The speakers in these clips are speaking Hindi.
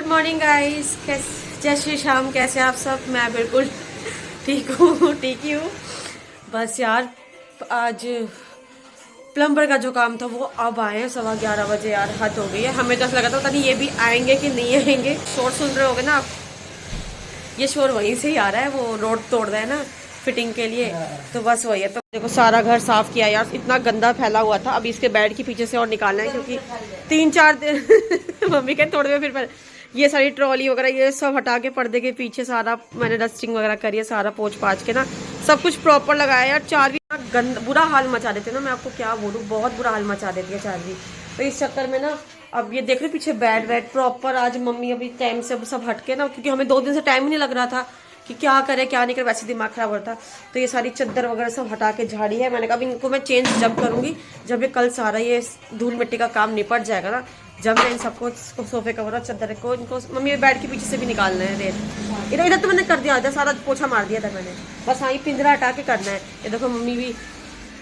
मॉर्निंग गाइस, जय श्री श्याम। कैसे आप सब? मैं बिल्कुल ठीक हूँ, ठीक ही हूँ। बस यार, आज प्लम्बर का जो काम था वो अब आए हैं 11:15 बजे। यार हद हो गई है। हमें तो ऐसा लगा था पता नहीं ये भी आएंगे कि नहीं आएंगे। शोर सुन रहे होगे ना आप, ये शोर वहीं से ही आ रहा है। वो रोड तोड़ रहे हैं ना फिटिंग के लिए, तो बस वही है। तो देखो सारा घर साफ किया यार, इतना गंदा फैला हुआ था। अभी इसके बेड के पीछे से और निकालना है क्योंकि 3-4 दिन मम्मी के थोड़े में फिर ये सारी ट्रॉली वगैरह ये सब हटा के पर्दे के पीछे सारा मैंने डस्टिंग वगैरह करी है, सारा पोंछ पाछ के ना सब कुछ प्रॉपर लगाया यार। चार्वी बुरा हाल मचा देते ना, मैं आपको क्या बोलूँ, बहुत बुरा हाल मचा देती है चार्वी। तो इस चक्कर में ना अब ये देख रहे पीछे बेड वेड प्रॉपर आज मम्मी अभी टाइम से सब हटके ना, क्योंकि हमें 2 दिन से टाइम ही नहीं लग रहा था कि क्या करे क्या नहीं करे, वैसे दिमाग खराब हो रहा था। तो ये सारी चादर वगैरह सब हटा के झाड़ी है। मैंने कहा इनको मैं चेंज जब करूंगी जब ये कल सारा ये धूल मिट्टी का काम निपट जाएगा ना, जब मैं इन सबको सोफे कवर और चादर को इनको मम्मी बेड के पीछे से भी निकालना है रेत। इधर इधर तो मैंने कर दिया था, सारा पोछा मार दिया था मैंने, बस हाँ ये पिंजरा हटा के करना है। ये देखो मम्मी भी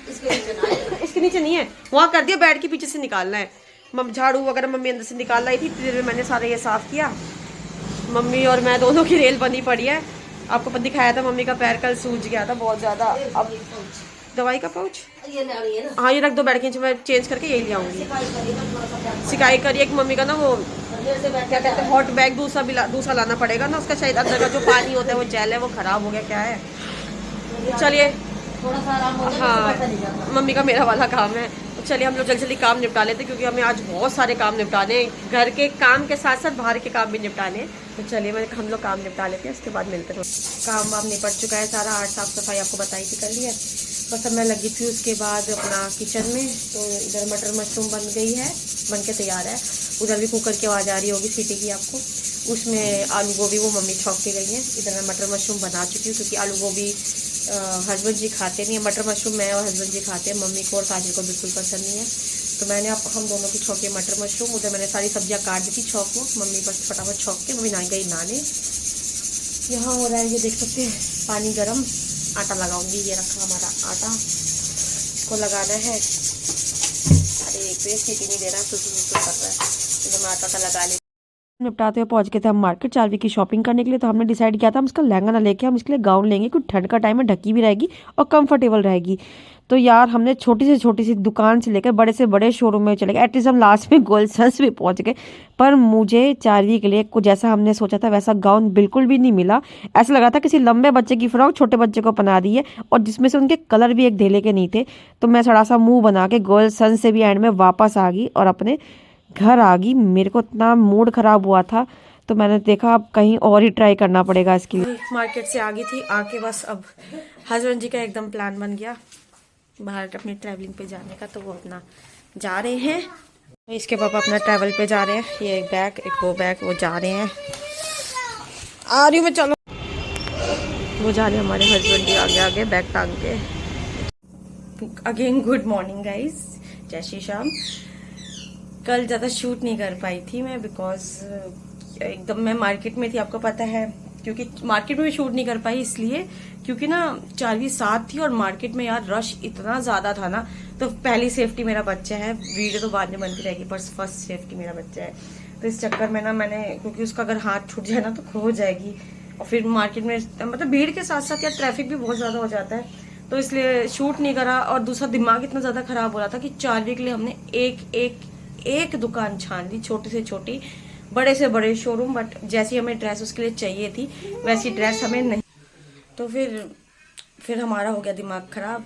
इसके नीचे नहीं है, वहाँ कर दिया, बेड के पीछे से निकालना है। झाड़ू वगैरह मम्मी अंदर से निकाल लाई थी, फिर मैंने सारा ये साफ किया। मम्मी और मैं दोनों की रेल बनी पड़ी है। आपको दिखाया था मम्मी का पैर कल सूज गया था बहुत ज्यादा। अब दवाई का पाउच हाँ ये रख दो बैठ के, मैं चेंज करके यही ले आऊंगी। सिकाई करिए एक मम्मी का ना वो क्या कहते हैं हॉट बैग दूसरा लाना पड़ेगा ना, उसका शायद अंदर का जो पानी होता है वो जेल है वो खराब हो गया क्या है। चलिए हाँ मम्मी का मेरा वाला काम है। तो चलिए हम लोग जल्दी जल्दी काम निपटा लेते क्योंकि हमें आज बहुत सारे काम निपटाने हैं, घर के काम के साथ साथ बाहर के काम भी निपटाने हैं। तो चलिए हम लोग काम निपटा लेते हैं, उसके बाद मिलते हैं। काम वाम निपट चुका है सारा, आज साफ सफाई आपको बताई थी कर ली है। बस अब मैं लगी थी उसके बाद अपना किचन में। तो इधर मटर मशरूम बन गई है, बन के तैयार है। उधर भी कुकर की आवाज़ आ रही होगी सीटी की आपको। उसमें आलू गोभी वो मम्मी छौंक के गई हैं। इधर मैं मटर मशरूम बना चुकी हूँ क्योंकि आलू गोभी हस्बैंड जी खाते नहीं है, मटर मशरूम मैं और हस्बैंड जी खाते हैं, मम्मी को और काजल को बिल्कुल पसंद नहीं है। तो मैंने अब हम दोनों की छौंकी मटर मशरूम। उधर मैंने सारी सब्जियां काट दी थी छौंक वो, मम्मी बस फटाफट छौंक के मम्मी ना गई नहाने। यहाँ हो रहा है ये देख सकते हैं पानी गर्म, आटा लगाऊंगी। ये रखा हमारा आटा, इसको लगाना है। अरे एक पे सीटी नहीं दे रहा, सुसु कर रहा है, तो मैं आटा लगा ले। निपटाते हुए पहुंच गए थे हम मार्केट चार्वी की शॉपिंग करने के लिए। तो हमने डिसाइड किया था हम इसका लहंगा ना लेके हम इसके लिए गाउन लेंगे, क्योंकि ठंड का टाइम है, ढकी भी रहेगी और कंफर्टेबल रहेगी। तो यार हमने छोटी सी दुकान से लेकर बड़े से बड़े शोरूम में चले गए। एटलीस्ट हम लास्ट में गोल्डसंस भी पहुंच गए, पर मुझे चार्वी के लिए कुछ जैसा हमने सोचा था वैसा गाउन बिल्कुल भी नहीं मिला। ऐसा लगा था किसी लंबे बच्चे की फ्रॉक छोटे बच्चे को पहना दी है, और जिसमें से उनके कलर भी एक ढेले के नहीं थे। तो मैं थोड़ा सा मुंह बना के गोल्डसंस से भी एंड में वापस आ गई और अपने घर आ गई। मेरे को इतना मूड खराब हुआ था, तो मैंने देखा अब कहीं और ही ट्राई करना पड़ेगा इसके लिए। मार्केट से आ गई थी, आके बस अब हस्बैंड जी का एकदम प्लान बन गया बाहर अपनी ट्रैवलिंग पे जाने का। तो वो अपना जा रहे हैं, इसके पापा अपना ट्रैवल पे जा रहे हैं। ये एक बैग एक वो बैग, वो जा रहे हैं। आ रही हूँ मैं, चलो। वो जा रहे हैं हमारे हस्बैंड जी आगे आगे बैग टांग के। अगेन गुड मॉर्निंग गाइज, जय श्री श्याम। कल ज़्यादा शूट नहीं कर पाई थी मैं, बिकॉज एकदम मैं मार्केट में थी, आपको पता है। क्योंकि मार्केट में भी शूट नहीं कर पाई इसलिए क्योंकि ना चार्वी साथ थी और मार्केट में यार रश इतना ज़्यादा था ना। तो पहली सेफ्टी मेरा बच्चा है, वीडियो तो बाद में बनती रहेगी, पर फर्स्ट सेफ्टी मेरा बच्चा है। तो इस चक्कर में ना मैंने, क्योंकि उसका अगर हाथ छूट जाए ना तो खो जाएगी। और फिर मार्केट में मतलब भीड़ के साथ साथ यार ट्रैफिक भी बहुत ज़्यादा हो जाता है, तो इसलिए शूट नहीं करा। और दूसरा दिमाग इतना ज़्यादा खराब हो रहा था कि चार्वी के लिए हमने एक दुकान छान ली, छोटी से छोटी बड़े से बड़े शोरूम, बट जैसी हमें ड्रेस उसके लिए चाहिए थी वैसी ड्रेस हमें नहीं। तो फिर हमारा हो गया दिमाग खराब।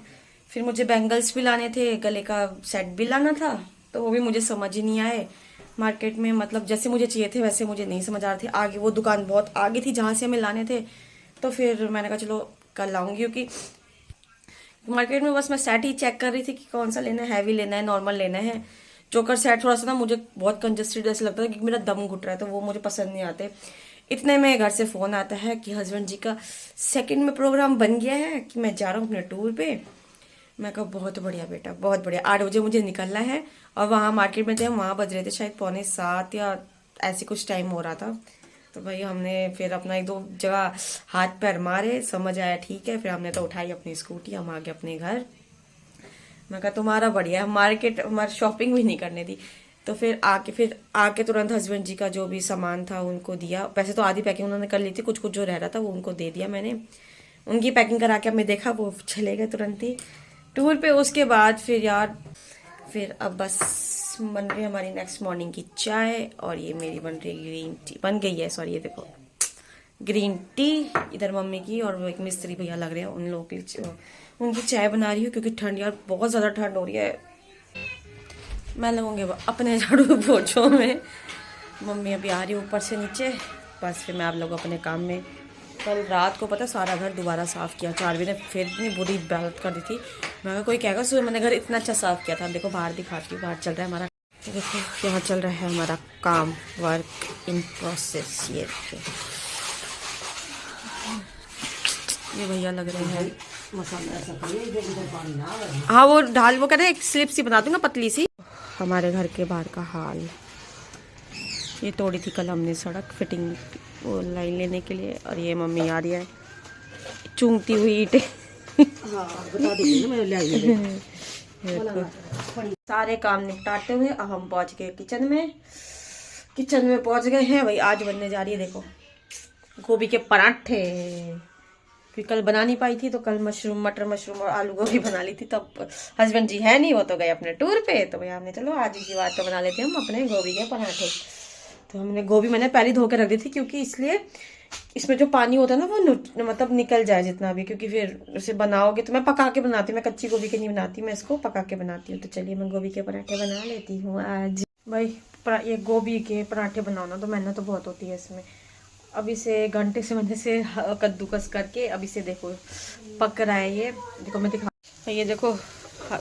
फिर मुझे बैंगल्स भी लाने थे, गले का सेट भी लाना था, तो वो भी मुझे समझ ही नहीं आए मार्केट में। मतलब जैसे मुझे चाहिए थे वैसे मुझे नहीं समझ आ रहे थे। आगे वो दुकान बहुत आगे थी जहाँ से हमें लाने थे। तो फिर मैंने कहा चलो कल लाऊंगी, क्योंकि मार्केट में बस मैं सेट ही चेक कर रही थी कि कौन सा लेना है, हैवी लेना है, नॉर्मल लेना है। चोकर सेट थोड़ा सा ना मुझे बहुत कंजस्टेड जैसे लगता है कि मेरा दम घुट रहा है, तो वो मुझे पसंद नहीं आते। इतने में घर से फोन आता है कि हस्बैंड जी का सेकंड में प्रोग्राम बन गया है कि मैं जा रहा हूँ अपने टूर पे। मैं कहा बहुत बढ़िया बेटा, बहुत बढ़िया। 8 बजे मुझे निकलना है। और वहाँ मार्केट में थे, वहाँ बज रहे थे शायद 6:45 या ऐसे कुछ टाइम हो रहा था। तो भाई हमने फिर अपना 1-2 जगह हाथ पैर मारे, समझ आया ठीक है। फिर हमने तो उठाई अपनी स्कूटी, हम आ गए अपने घर। मैं कहा तुम्हारा बढ़िया, मार्केट हमारी शॉपिंग भी नहीं करने दी। तो फिर आके तुरंत हस्बैंड जी का जो भी सामान था उनको दिया। वैसे तो आधी पैकिंग उन्होंने कर ली थी, कुछ कुछ जो रह रहा था वो उनको दे दिया मैंने। उनकी पैकिंग करा के हमने देखा वो चले गए तुरंत ही टूर पे। उसके बाद फिर यार फिर अब बस बन रही है हमारी नेक्स्ट मॉर्निंग की चाय, और ये मेरी बन रही ग्रीन टी बन गई है। सॉरी, ये देखो ग्रीन टी इधर मम्मी की, और वो एक मिस्त्री भैया लग रहे हैं उन लोगों की उनकी चाय बना रही हूँ, क्योंकि ठंड यार बहुत ज़्यादा ठंड हो रही है। मैं लगूंगी अपने झाड़ू पोछों में, मम्मी अभी आ रही है ऊपर से नीचे, बस फिर मैं आप लोग अपने काम में। कल रात को पता सारा घर दोबारा साफ़ किया, चारवी ने फिर इतनी बुरी हालत कर दी थी। मैं कोई कहेगा सुबह मैंने घर इतना अच्छा साफ़ किया था। देखो बाहर दिखाती हूँ, बाहर चल रहा है हमारा, देखो यहाँ चल रहा है हमारा काम, वर्क इन प्रोसेस। ये भैया लग रहे हैं हाँ वो ढाल वो कह रहे हैं एक स्लिप सी बना दूंगा पतली सी। हमारे घर के बाहर का हाल, ये तोड़ी थी कल हमने सड़क फिटिंग वो लाइन लेने के लिए, और ये मम्मी आ रही है चूंगती हुई ईंटें। सारे काम निपटाते हुए अब हम पहुंच गए किचन में पहुंच गए हैं भाई। आज बनने जा रही है देखो गोभी के पराठे, क्योंकि कल बना नहीं पाई थी तो कल मटर मशरूम और आलू गोभी बना ली थी। तब हस्बैंड जी है नहीं, वो तो गए अपने टूर पे, तो भैया हमने चलो आज इसी बात तो बना लेते हैं हम अपने गोभी के पराठे। तो हमने गोभी मैंने पहले धो के रख दी थी, क्योंकि इसलिए इसमें जो पानी होता है ना वो मतलब निकल जाए जितना भी, क्योंकि फिर उसे बनाओगे तो मैं पका के बनाती हूँ, मैं कच्ची गोभी के नहीं बनाती, मैं इसको पका के बनाती हूँ। तो चलिए मैं गोभी के पराठे बना लेती हूँ आज। भाई ये गोभी के पराठे बनाना तो मेहनत तो बहुत होती है इसमें। अब इसे घंटे से मैंने से कद्दूकस करके अब इसे देखो पक रहा है। ये देखो मैं दिखा, ये देखो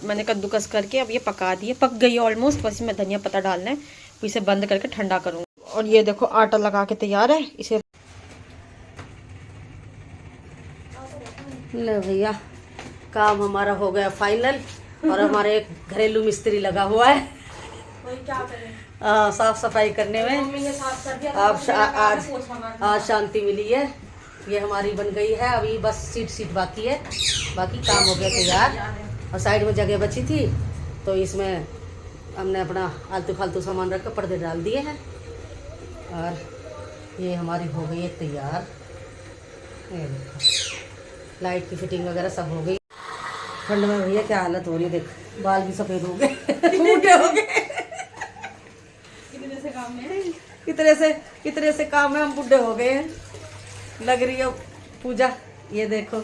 मैंने कद्दूकस करके अब ये पका दिए, पक गई है ऑलमोस्ट। बस इसमें धनिया पत्ता डालना है, इसे बंद करके ठंडा करूँगा। और ये देखो आटा लगा के तैयार है, इसे ले भैया काम हमारा हो गया फाइनल, और हमारे एक घरेलू मिस्त्री लगा हुआ है साफ सफाई करने में। आज शांति मिली है, ये हमारी बन गई है। अभी बस सीट बाकी है, बाकी काम हो गया तैयार। और साइड में जगह बची थी तो इसमें हमने अपना आलतू फालतू सामान रख कर पर्दे डाल दिए हैं, और ये हमारी हो गई है तैयार। ये देखो लाइट की फिटिंग वगैरह सब हो गई। ठंड में भैया क्या हालत हो रही है, देख बाल भी सफेद हो गए मोटे हो गए। कितने से काम में हम बुढ़े हो गए हैं। लग रही है पूजा, ये देखो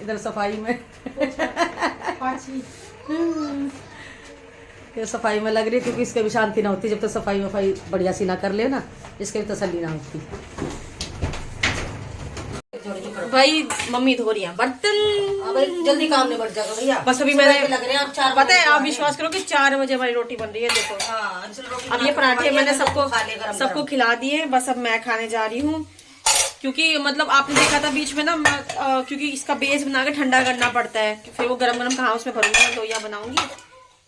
इधर सफाई में ये सफाई में लग रही है, क्योंकि इसके भी शांति ना होती जब तक सफाई वफाई बढ़िया सी ना कर ले ना, इसके भी तसल्ली ना होती। भाई मम्मी धो रही है बर्तन, अब जल्दी काम निपट जाएगा भैया। बस अभी मैंने लग रहे हैं पता है, आप विश्वास करो कि 4 बजे हमारी रोटी बन रही है। देखो अब ये पराठे मैंने सबको खिला दिए, बस अब मैं खाने जा रही हूँ। क्योंकि मतलब आपने देखा था बीच में ना क्योंकि इसका बेस बना के ठंडा करना पड़ता है, फिर वो गरम कहाँ उसमें भरूंगी, लोहिया बनाऊंगी।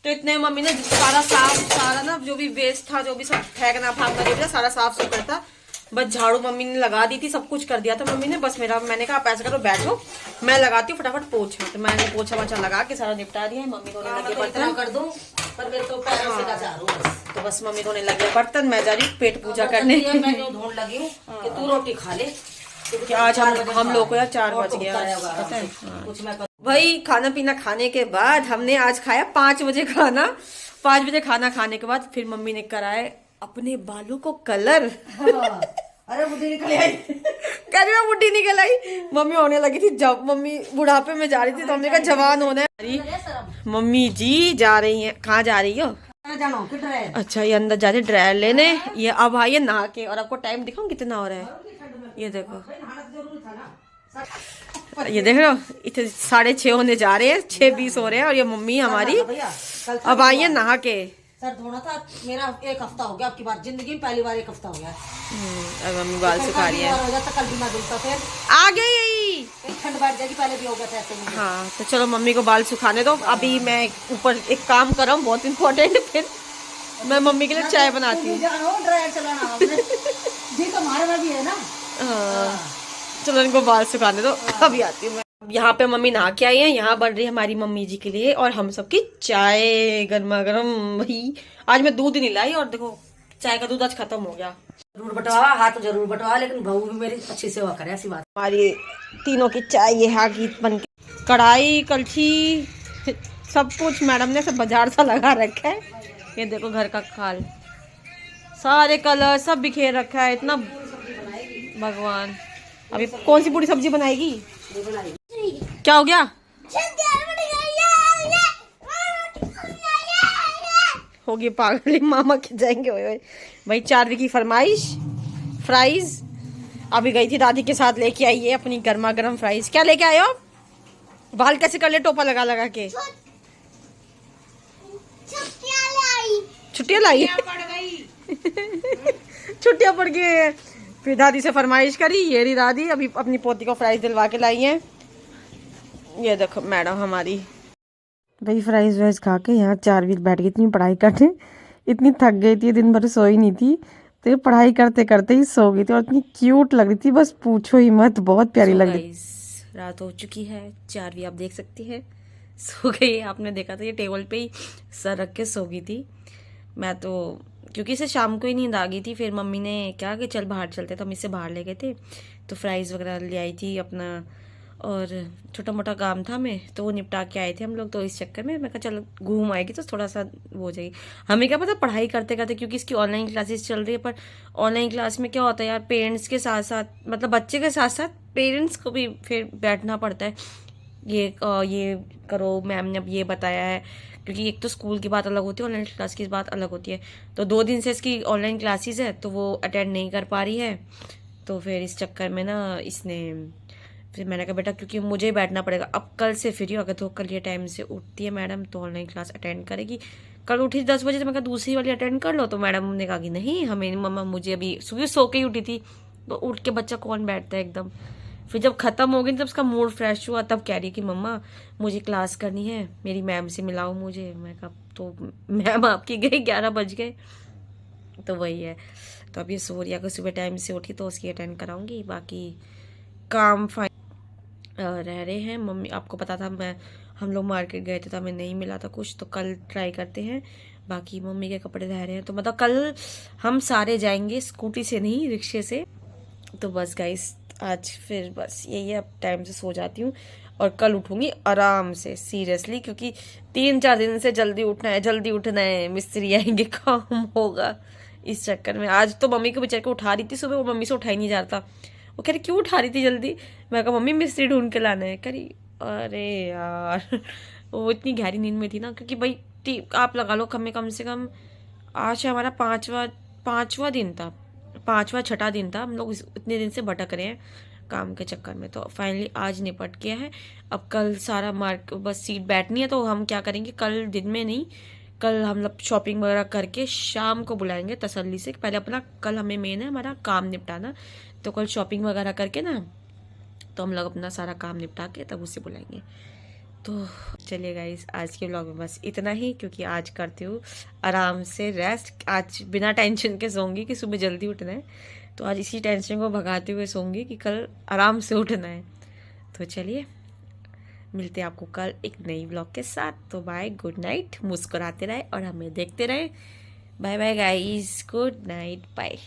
तो इतने मम्मी ने सारा ना जो भी वेस्ट था, जो भी सब फेंकना भागना सारा साफ सुथरा था। बस झाड़ू मम्मी ने लगा दी थी, सब कुछ कर दिया था मम्मी ने। बस मैंने कहा आप ऐसा करो बैठो, मैं लगाती हूँ फटाफट पोछा। तो मैंने पोछा वोछा लगा के सारा निपटा दिया है। मम्मी धोने लगे बर्तन कर दूं, पर मेरे तो पैरों से ना बस। तो बस मम्मी धोने लगे बर्तन, मैं जा रही हूँ पेट पूजा करने। मैं ढूंढ लगी हूँ कि तू रोटी खा ले, कि आज हम लोग को यार 4 बज गया पता है। भाई खाना पीना खाने के बाद हमने आज खाया 5 बजे खाना। 5 बजे खाना खाने के बाद फिर मम्मी ने कराए अपने बालों को कलर। अरे बुढ़ी निकल आई, कह रही बुढ़ी निकल आई। मम्मी होने लगी थी जब मम्मी बुढ़ापे में जा रही थी, तो हमने कहा जवान होना है। मम्मी जी जा रही हैं, कहाँ जा रही हो? अच्छा ये अंदर जा रही ड्रायर लेने। ये अब आई है नहा के, और आपको टाइम दिखाऊं कितना हो रहा है। ये देखो, ये देख रहे हो इतने 6:30 होने जा रहे हैं, 6:20 हो रहे हैं। और ये मम्मी हमारी अब आई है नहा के। सर धोना था मेरा, 1 हफ्ता हो गया, आपकी बार जिंदगी में पहली बार 1 हफ्ता हो गया। अब मम्मी बाल सुखा रही है। कल भी मैं धुलता फिर आ गई ठंड बैठ जाएगी, पहले भी हो गया था ऐसे में। हाँ तो चलो मम्मी को बाल सुखाने दो। अभी मैं ऊपर एक काम कर रहा हूँ बहुत इम्पोर्टेंट, फिर मैं मम्मी के लिए चाय बनाती हूँ। ड्रायर चलाना जी तो हमारे में भी है ना। चलो इनको बाल सुखाने दो, अभी आती हूँ मैं। यहाँ पे मम्मी नहा के आई है, यहाँ बन रही है हमारी मम्मी जी के लिए और हम सबकी चाय गर्मा गर्म। भाई आज मैं दूध ही नहीं लाई और देखो चाय का दूध आज खत्म हो गया। जरूर बटवा, हाथ जरूर बटवा, लेकिन बहू भी मेरी अच्छी सेवा करे, ऐसी बात। हमारी तीनों की चाय ये है की बन के, कढ़ाई कलछी सब कुछ मैडम ने सब बाजार सा लगा रखा है। ये देखो घर का खाल, सारे कलर सब बिखेर रखा है। इतना भगवान, अभी कौन सी पूरी सब्जी बनाएगी? क्या हो गया? होगी पागल, मामा के जाएंगे। ओए ओए भाई, चारवी की फरमाइश फ्राइज। अभी गई थी दादी के साथ, लेके आई है अपनी गर्मा गर्म फ्राइज। क्या लेके आए हो? बाल कैसे कर ले टोपा लगा लगा के? छुट्टियां लाई छुट्टियां पड़ गई। फिर दादी से फरमाइश करी, ये रही दादी अभी अपनी पोती को फ्राइज दिलवा के लाई है। ये देखो मैडम हमारी भाई फ्राइज वाइज खा के यहाँ चारवी बैठ गई, इतनी पढ़ाई करने, इतनी थक गई थी, दिन भर सोई नहीं थी, तो ये पढ़ाई करते करते ही सो गई थी और इतनी क्यूट लग रही थी, बस पूछो ही मत, बहुत प्यारी लग रही। रात हो चुकी है, चारवी आप देख सकती है सो गई। आपने देखा था ये टेबल पे ही सर रख के सो गई थी। मैं तो क्योंकि इसे शाम को ही नींद आ गई थी, फिर मम्मी ने क्या कि चल बाहर चलते, तो हम इससे बाहर ले गए थे, तो फ्राइज़ वगैरह ले आई थी अपना, और छोटा मोटा काम था मैं तो वो निपटा के आए थे हम लोग। तो इस चक्कर में मैं कहा चल घूम आएगी तो थोड़ा सा वो हो जाएगी। हमें क्या पता पढ़ाई करते करते, क्योंकि इसकी ऑनलाइन क्लासेस चल रही है, पर ऑनलाइन क्लास में क्या होता है यार, पेरेंट्स के साथ साथ मतलब बच्चे के साथ साथ पेरेंट्स को भी फिर बैठना पड़ता है। ये करो, मैम ने अब ये बताया है, क्योंकि एक तो स्कूल की बात अलग होती है, ऑनलाइन क्लास की बात अलग होती है। तो 2 दिन से इसकी ऑनलाइन क्लासेस है तो वो अटेंड नहीं कर पा रही है। तो फिर इस चक्कर में ना इसने, फिर मैंने कहा बेटा क्योंकि मुझे बैठना पड़ेगा, अब कल से फ्री हो, अगर तो कल ये टाइम से उठती है मैडम तो ऑनलाइन क्लास अटेंड करेगी। कल उठी 10 बजे, तो मैं कहा दूसरी वाली अटेंड कर लो, तो मैडम ने कहा कि नहीं हमें मम्मा, मुझे अभी सुबह सो के ही उठी थी, तो उठ के बच्चा कौन बैठता है एकदम। फिर जब ख़त्म हो गई तब उसका मूड फ्रेश हुआ, तब कह रही कि मम्मा मुझे क्लास करनी है, मेरी मैम से मिलाओ मुझे। मैं कहा तो मैम आपकी गई 11 बज गए, तो वही है। तो अब ये सो रही है, अगर सुबह टाइम से उठी तो उसकी अटेंड कराऊंगी, बाकी काम फाइन रह रहे हैं। मम्मी आपको पता था हम लोग मार्केट गए थे तो हमें नहीं मिला था कुछ, तो कल ट्राई करते हैं। बाकी मम्मी के कपड़े रह रहे हैं, तो मतलब कल हम सारे जाएंगे, स्कूटी से नहीं रिक्शे से। तो बस गाइस आज फिर बस यही है, अब टाइम से सो जाती हूँ और कल उठूंगी आराम से सीरियसली, क्योंकि 3-4 दिन से जल्दी उठना है, मिस्त्री आएंगे, काम होगा। इस चक्कर में आज तो मम्मी को बेचारे को उठा रही थी सुबह, वो मम्मी से उठा ही नहीं जा रहा था। वो कह रही क्यों उठा रही थी जल्दी? मैं कहा मम्मी मिस्त्री ढूंढ के लाना है। कह रही अरे यार वो इतनी गहरी नींद में थी ना, क्योंकि भाई आप लगा लो कम से कम आज हमारा पाँचवा दिन था, 5वां-6वां दिन था, हम लोग इतने दिन से भटक रहे हैं काम के चक्कर में। तो फाइनली आज निपट गया है। अब कल सारा बस सीट बैठनी है, तो हम क्या करेंगे कल दिन में नहीं, कल हम लोग शॉपिंग वगैरह करके शाम को बुलाएंगे तसल्ली से। पहले अपना कल हमें मेन है हमारा काम निपटाना, तो कल शॉपिंग वगैरह करके ना तो हम लोग अपना सारा काम निपटा के तब उसे बुलाएंगे। तो चलिए गाइस आज के व्लॉग में बस इतना ही, क्योंकि आज करती हूँ आराम से रेस्ट। आज बिना टेंशन के सोऊंगी कि सुबह जल्दी उठना है, तो आज इसी टेंशन को भगाते हुए सोऊंगी कि कल आराम से उठना है। तो चलिए मिलते हैं आपको कल एक नई व्लॉग के साथ। तो बाय, गुड नाइट, मुस्कुराते रहे और हमें देखते रहे। Bye bye guys, good night, bye.